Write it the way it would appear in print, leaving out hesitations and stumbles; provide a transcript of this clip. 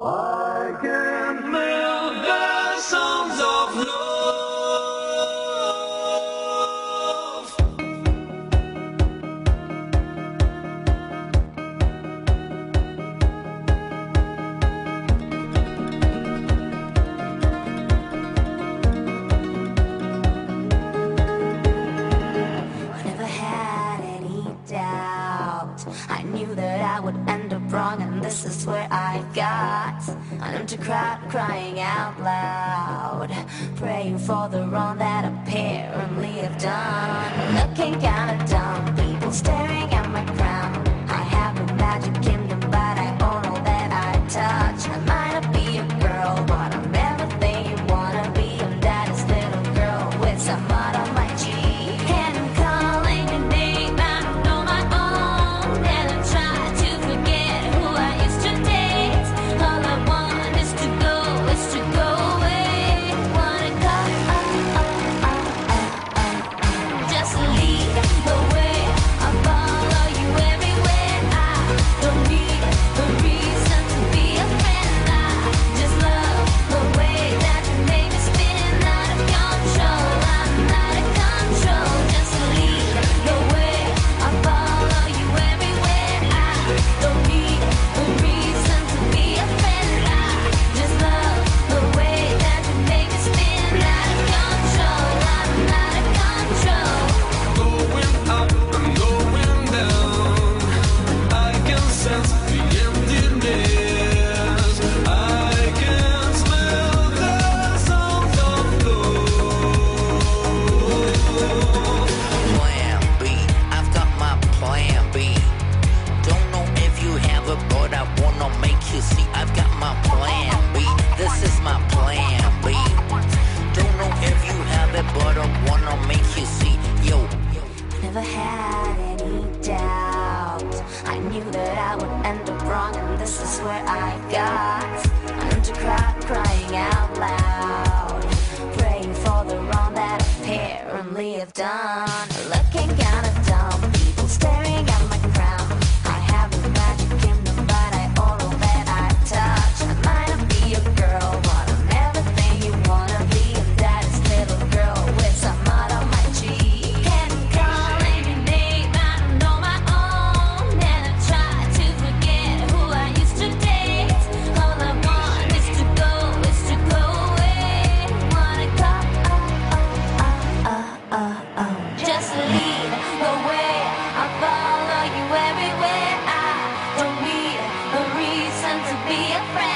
I can melt the sounds of love. I never had any doubt. I knew that I would end up wrong, and this is where I got an empty crowd crying out loud, praying for the wrong that apparently I've done. Looking kinda dumb, people staring at my crown. I have a magic kingdom, but I own all that I touch. I might not be a girl, but I'm everything you wanna be. I'm daddy's little girl with some mud on my cheek. And I'm calling your name, I don't know my own. And I try to forget who I used to date. All I want is to go away. Wanna go, just lead the way. I follow you everywhere. I don't need a reason to be a friend. I just love the way that you make me spin out of control. I'm out of control. Just lead the way. I follow you everywhere. I don't need a reason to be a friend. I just love the way that you make me spin out of control. I'm out of control. Going up and going down. I can sense the emptiness. I can smell the sound of love. Plan B, I've got my plan B. Don't know if you have it, but I wanna make you see. I've got my plan B. This is my plan B. Don't know if you have it, but I wanna make you see. Yo, I never had any doubt. I knew that I would end up wrong, and this is where I got an empty crowd crying out loud, praying for the wrong that apparently I've done. Looking kinda dumb, people staring at my crown. I have a magic kingdom, but I own all that I touch. I might not be a girl, but I'm everything you wanna be. I'm daddy's little girl with some mud on my cheek. And I'm calling your name, I don't know my own. And I try to forget who I used to date. All I want is to go away. Wanna go, just lead the way. I follow you everywhere. I don't need a reason to be a friend.